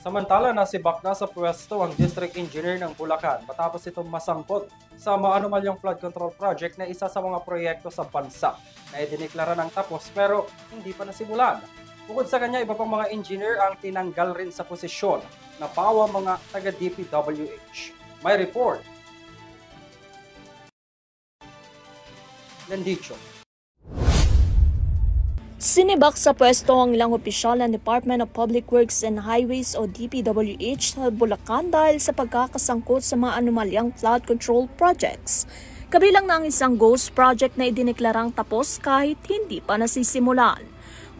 Samantala, nasibak na sa pwesto ang District Engineer ng Bulacan matapos itong masangkot sa maanumalyang flood control project na isa sa mga proyekto sa bansa na idineklara ng tapos pero hindi pa nasimulan. Bukod sa kanya, iba pang mga engineer ang tinanggal rin sa posisyon na pawa mga taga-DPWH. May report. Landicho. Sinibak sa pwesto ang ilang opisyal ng Department of Public Works and Highways o DPWH sa Bulacan dahil sa pagkakasangkot sa mga anomalyang flood control projects. Kabilang na ang isang ghost project na idineklarang tapos kahit hindi pa nasisimulan.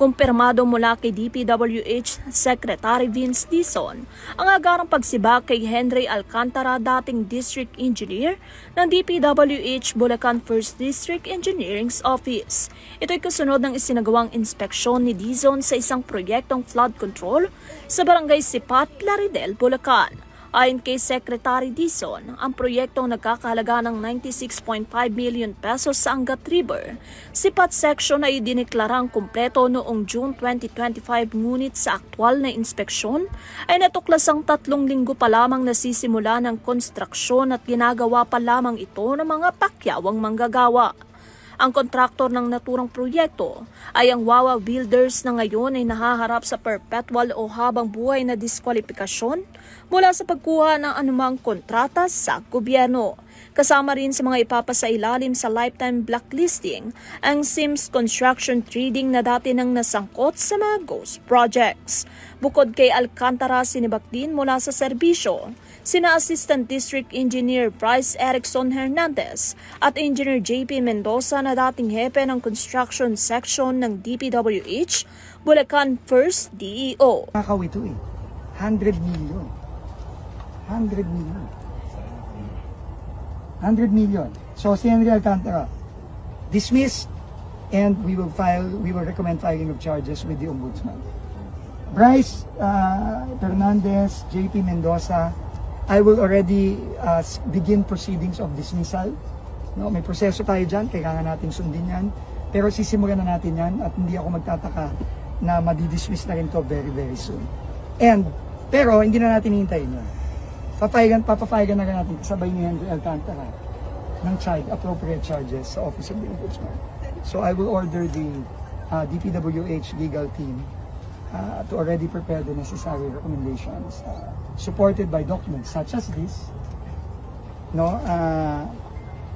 Kumpirmado mula kay DPWH Secretary Vince Dizon ang agarang pagsibak kay Henry Alcantara, dating District Engineer ng DPWH Bulacan 1st District Engineering's Office. Ito'y kasunod ng isinagawang inspeksyon ni Dizon sa isang proyektong flood control sa Barangay Sipat, Plaridel, Bulacan. Ayon kay Secretary Dizon, ang proyektong nagkakahalaga ng 96.5 million pesos sa Angat River, Sipat Section ay idineklarang kumpleto noong June 2025 ngunit sa aktwal na inspeksyon ay natuklasang 3 linggo pa lamang nasisimula ng konstruksyon at ginagawa pa lamang ito ng mga pakyawang manggagawa. Ang kontraktor ng naturang proyekto ay ang Wawa Builders na ngayon ay nahaharap sa perpetual o habang buhay na diskwalifikasyon mula sa pagkuha ng anumang kontrata sa gobyerno. Kasama rin sa mga ipapasailalim sa lifetime blacklisting ang Sims Construction Trading na dati nang nasangkot sa mga ghost projects. Bukod kay Alcantara, sinibak din mula sa serbisyo sina Assistant District Engineer Bryce Erickson Hernandez at Engineer JP Mendoza na dating hepe ng construction section ng DPWH Bulacan 1st DEO. Nakakawito 100 million. 100 million. 100 million. So si Henry Alcantara dismissed, and we will recommend filing of charges with the Ombudsman. Bryce Hernandez, JP Mendoza, I will already begin proceedings of dismissal. No, may proseso tayo dyan, kailangan natin sundin yan. Pero sisimulan na natin yan at hindi ako magtataka na madidismiss na rin to very, very soon. Pero hindi na natin hihintayin yan. Papapayagan na rin natin kasabay ni Henry Alcantara ng appropriate charges sa Office of the Ombudsman. So I will order the DPWH legal team to already prepare the necessary recommendations supported by documents such as this,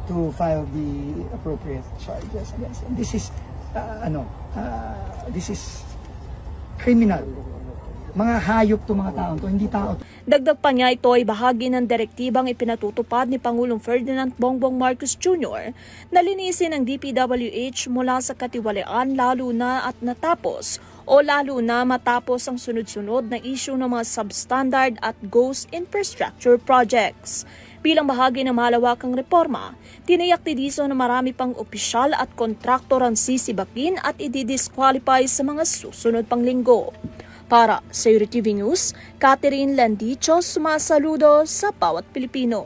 to file the appropriate charges against them. This is criminal. Mga hayop to mga tao to, hindi tao. Dagdag pa niya, ito ay bahagi ng direktibang ipinatutupad ni Pangulong Ferdinand Bongbong Marcos Jr. na linisin ang DPWH mula sa katiwalian lalo na matapos ang sunod-sunod na issue ng mga substandard at ghost infrastructure projects. Bilang bahagi ng malawakang reforma, tiniyak ni Dizon na marami pang opisyal at kontraktor ang sisibakin at i-disqualify sa mga susunod pang linggo. Para sa Euro TV News, Catherine Landicho, sumasaludo sa bawat Pilipino.